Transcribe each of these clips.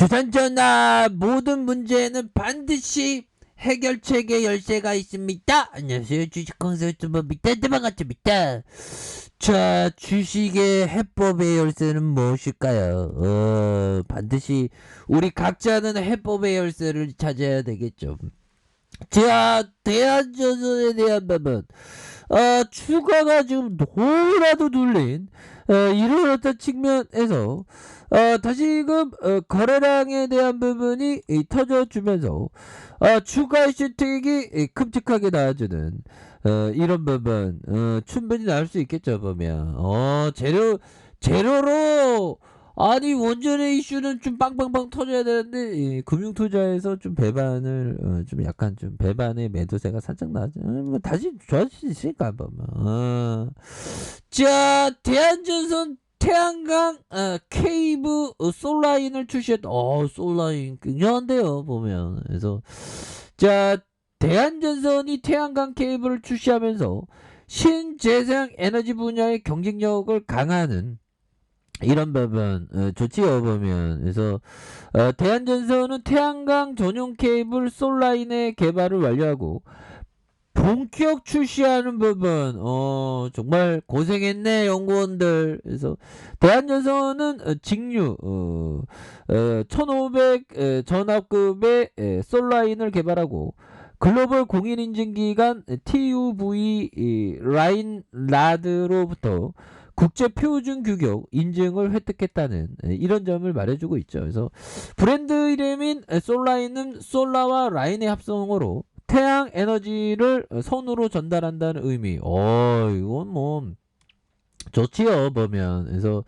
조선전화 모든 문제에는 반드시 해결책의 열쇠가 있습니다. 안녕하세요. 주식강사 유튜버 밑단대방같습니다. 자, 주식의 해법의 열쇠는 무엇일까요? 반드시 우리 각자는 해법의 열쇠를 찾아야 되겠죠. 자, 대한조선에 대한 부분. 추가가 지금 너무나도 눌린 이런 어떤 측면에서 다시금 거래량에 대한 부분이 터져주면서 추가 실택이 큼직하게 나와주는 이런 부분 충분히 나올 수 있겠죠. 보면 재료로 아니 원전의 이슈는 좀 빵빵빵 터져야 되는데 금융투자에서 좀 배반을 좀 약간 좀 배반의 매도세가 살짝 나죠. 뭐 다시 좋아질 수 있으니까 보면 자, 대한전선 태양광 케이브 솔라인을 출시했. 솔라인 굉장한데요 보면. 그래서 자, 대한전선이 태양광 케이블을 출시하면서 신재생 에너지 분야의 경쟁력을 강화하는 이런 부분 좋지요 보면. 그래서 대한전선은 태양광 전용 케이블 솔라인의 개발을 완료하고 본격 출시하는 부분 정말 고생했네 연구원들. 그래서 대한전선은 직류 1500 전압급의 솔라인을 개발하고 글로벌 공인인증기관 TUV 라인라드로부터 국제 표준 규격 인증을 획득했다는 이런 점을 말해주고 있죠. 그래서 브랜드 이름인 솔라인은 솔라와 라인의 합성어로 태양 에너지를 선으로 전달한다는 의미. 이건 뭐 좋지요 보면. 그래서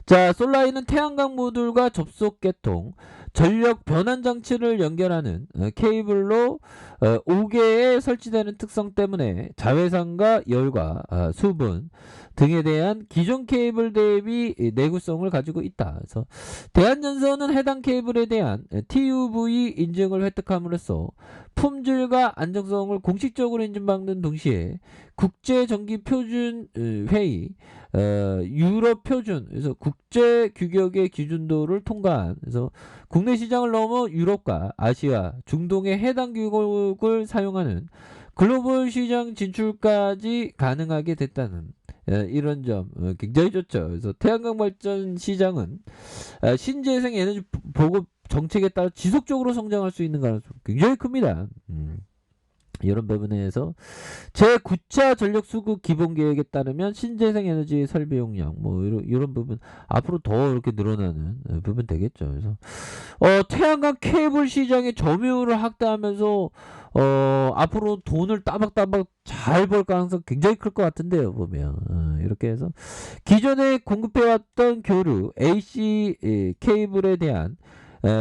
자, 솔라인은 태양광 모듈과 접속 계통, 전력 변환 장치를 연결하는 케이블로 5개에 설치되는 특성 때문에 자외선과 열과 수분 등에 대한 기존 케이블 대비 내구성을 가지고 있다. 그래서 대한전선은 해당 케이블에 대한 TUV 인증을 획득함으로써 품질과 안정성을 공식적으로 인증받는 동시에 국제전기표준 회의 유럽 표준, 그래서 국제 규격의 기준도를 통과한, 그래서 국내 시장을 넘어 유럽과 아시아, 중동의 해당 규격을 사용하는 글로벌 시장 진출까지 가능하게 됐다는 이런 점 굉장히 좋죠. 그래서 태양광 발전 시장은 신재생 에너지 보급 정책에 따라 지속적으로 성장할 수 있는 가능성 굉장히 큽니다. 이런 부분에서 제9차 전력 수급 기본 계획에 따르면 신재생 에너지 설비 용량 뭐 이런 부분 앞으로 더 이렇게 늘어나는 부분 되겠죠. 그래서 태양광 케이블 시장의 점유율을 확대하면서 앞으로 돈을 따박따박 잘 벌 가능성 굉장히 클 것 같은데요 보면. 이렇게 해서 기존에 공급해왔던 교류 AC 케이블에 대한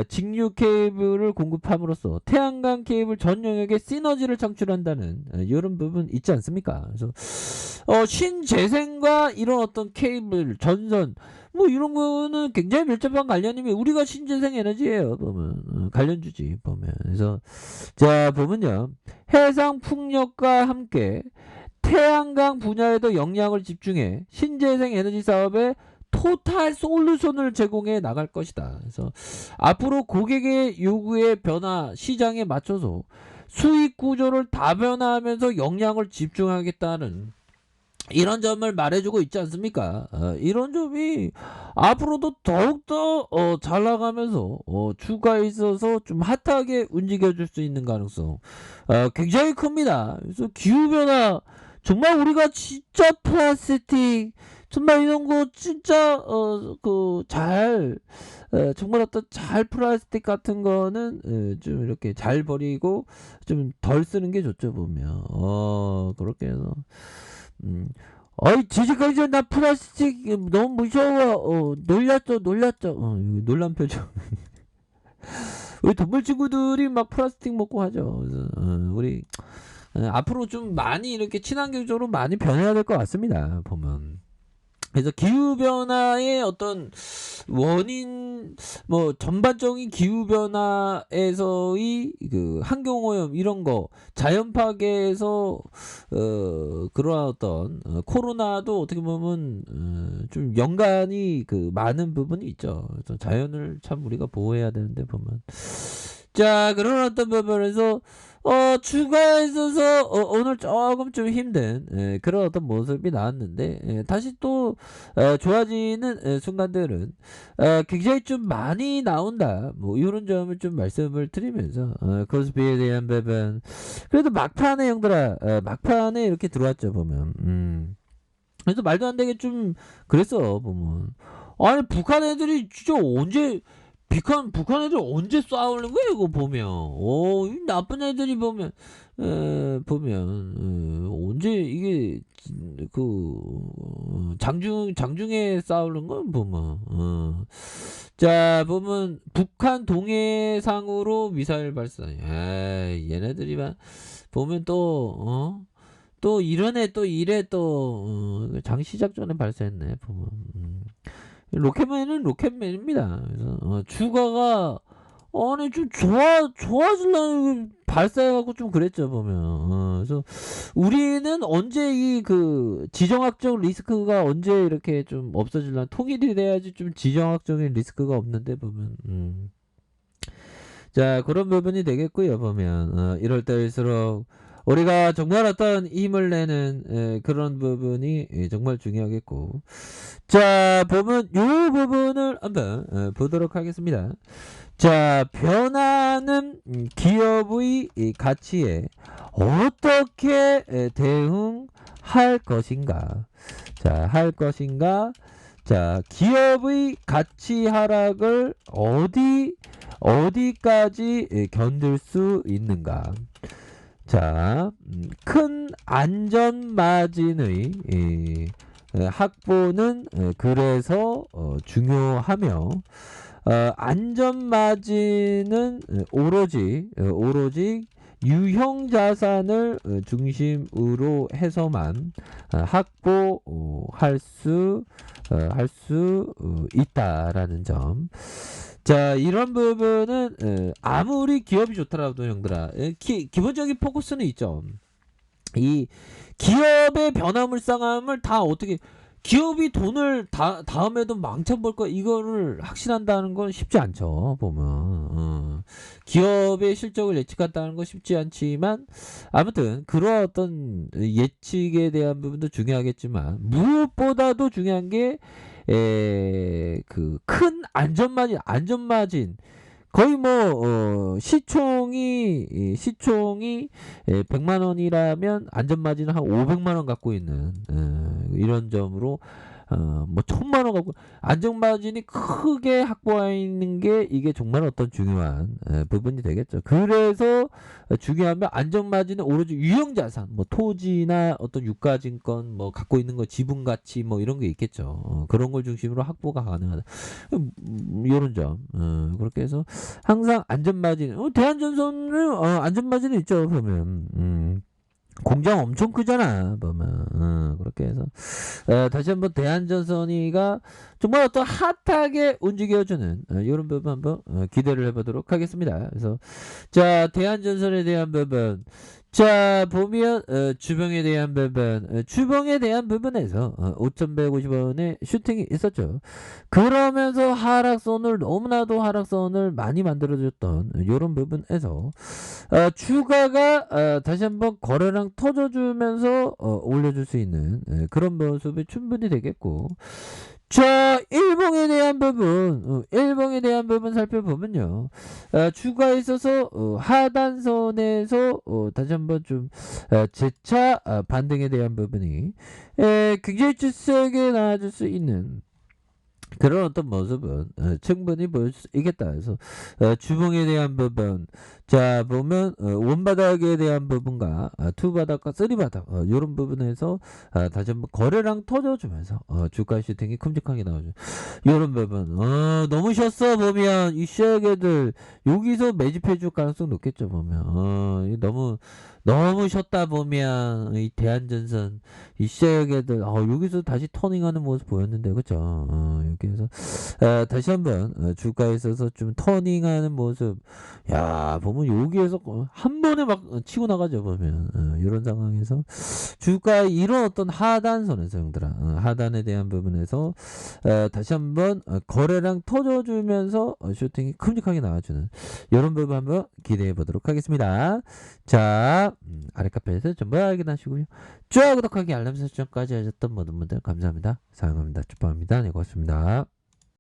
직류 케이블을 공급함으로써 태양광 케이블 전 영역에 시너지를 창출한다는 이런 부분 있지 않습니까? 그래서 신재생과 이런 어떤 케이블 전선 뭐 이런 거는 굉장히 밀접한 관련이면 우리가 신재생 에너지예요 보면. 관련주지 보면. 그래서 자 보면요, 해상 풍력과 함께 태양광 분야에도 역량을 집중해 신재생 에너지 사업에 토탈 솔루션을 제공해 나갈 것이다. 그래서 앞으로 고객의 요구에 변화 시장에 맞춰서 수익 구조를 다변화하면서 역량을 집중하겠다는 이런 점을 말해주고 있지 않습니까? 이런 점이 앞으로도 더욱더 잘 나가면서 주가에 있어서 좀 핫하게 움직여줄 수 있는 가능성 굉장히 큽니다. 그래서 기후변화 정말 우리가 진짜 플라스틱 정말 이런 거 진짜 잘 정말 어떤 잘 플라스틱 같은 거는 좀 이렇게 잘 버리고 좀 덜 쓰는 게 좋죠 보면. 그렇게 해서 지식하기 전에 나 플라스틱 너무 무서워. 놀랐죠. 이거 놀란 표정. 우리 동물 친구들이 막 플라스틱 먹고 하죠. 그래서 우리 앞으로 좀 많이 이렇게 친환경적으로 많이 변해야 될 것 같습니다 보면. 그래서 기후변화의 어떤 원인, 뭐, 전반적인 기후변화에서의 그 환경오염, 이런 거, 자연 파괴에서, 그러한 어떤, 코로나도 어떻게 보면, 좀 연관이 그 많은 부분이 있죠. 그래서 자연을 참 우리가 보호해야 되는데, 보면. 자, 그런 어떤 부분에서, 추가에 있어서, 오늘 조금 좀 힘든, 그런 어떤 모습이 나왔는데, 다시 또, 좋아지는 순간들은 굉장히 좀 많이 나온다. 뭐 이런 점을 좀 말씀을 드리면서 코스피에 대한 부분, 그래도 막판에 형들아, 막판에 이렇게 들어왔죠 보면. 그래서 말도 안 되게 좀 그랬어 보면. 아니 북한 애들이 진짜 언제, 북한 애들 언제 싸우는 거야 이거 보면. 이 나쁜 애들이 보면, 언제 이게 장중에 싸우는 건 보면, 자 보면 북한 동해상으로 미사일 발사. 얘네들이 보면 또 이러네, 또 이래, 또 장시작 전에 발사했네 보면. 로켓맨은 로켓맨입니다. 그래서 추가가 아니 좀 좋아지려는 발사해갖고 좀 그랬죠 보면. 그래서 우리는 언제 이 그 지정학적 리스크가 언제 이렇게 좀 없어질려나, 통일이 돼야지 좀 지정학적인 리스크가 없는데 보면. 자 그런 부분이 되겠고요 보면. 이럴 때일수록 우리가 정말 어떤 힘을 내는 그런 부분이 정말 중요하겠고, 자 보면 요 부분을 한번 보도록 하겠습니다. 자 변화하는 기업의 이 가치에 어떻게 대응할 것인가. 할 것인가. 자 기업의 가치 하락을 어디까지 견딜 수 있는가. 자, 큰 안전 마진의 확보는 그래서 중요하며, 안전 마진은 오로지 유형 자산을 중심으로 해서만 확보할 수 있다라는 점. 자 이런 부분은 아무리 기업이 좋더라도 형들아, 기본적인 포커스는 있죠. 이 기업의 변화무쌍함을 다 어떻게, 기업이 돈을 다음에도 망쳐볼 거, 이거를 확신한다는 건 쉽지 않죠 보면. 기업의 실적을 예측한다는 건 쉽지 않지만, 아무튼 그런 어떤 예측에 대한 부분도 중요하겠지만, 무엇보다도 중요한 게 그 큰 안전마진, 거의 뭐 시총이 100만 원이라면 안전마진은 한 500만 원 갖고 있는 이런 점으로, 뭐 1000만 원 갖고 안전마진이 크게 확보하는 게 이게 정말 어떤 중요한 부분이 되겠죠. 그래서 중요하면 안전마진은 오로지 유형자산, 뭐 토지나 어떤 유가증권, 뭐 갖고 있는 거 지분 가치, 뭐 이런 게 있겠죠. 그런 걸 중심으로 확보가 가능하다. 이런 점. 그렇게 해서 항상 안전마진, 대한전선은 안전마진이 있죠 보면. 공장 엄청 크잖아 보면. 그렇게 해서 다시 한번 대한전선이가 정말 어떤 핫하게 움직여주는 이런 부분 한번 기대를 해보도록 하겠습니다. 그래서 자 대한전선에 대한 부분, 자 보면 주봉에 대한 부분, 주봉에 대한 부분에서 5,150원의 슈팅이 있었죠. 그러면서 너무나도 하락선을 많이 만들어줬던 이런 부분에서 주가가 다시 한번 거래량 터져주면서 올려줄 수 있는 그런 모습이 충분히 되겠고, 자 일봉에 대한 부분 살펴보면요, 주가에 있어서 하단선에서 다시 한번 좀 재차 반등에 대한 부분이 굉장히 세게 나아질 수 있는 그런 어떤 모습은 충분히 보일 수 있겠다. 그래서 주봉에 대한 부분, 자 보면 원바닥에 대한 부분과 투바닥과 쓰리바닥 요런 부분에서 다시 한번 거래량 터져주면서 주가 슈팅이 큼직하게 나오죠. 요런 부분 너무 쉬었어 보면 이 쉐어게들 여기서 매집해 줄 가능성 높겠죠. 보면 이 너무 쉬었다 보면 이 대한전선 이 쉐어게들 여기서 다시 터닝하는 모습 보였는데 그쵸. 여기에서 다시 한번 주가에 있어서 좀 터닝하는 모습, 야 보면 여기에서 한 번에 막 치고 나가죠. 보면 이런 상황에서 주가 이런 어떤 하단선에서 형들아 하단에 대한 부분에서 다시 한번 거래량 터져주면서 슈팅이 큼직하게 나와주는 이런 부분 한번 기대해 보도록 하겠습니다. 자 아래 카페에서 전부 확인하시고요. 좋아요 구독하기 알람 설정까지 하셨던 모든 분들 감사합니다. 사랑합니다. 축복합니다. 네 고맙습니다.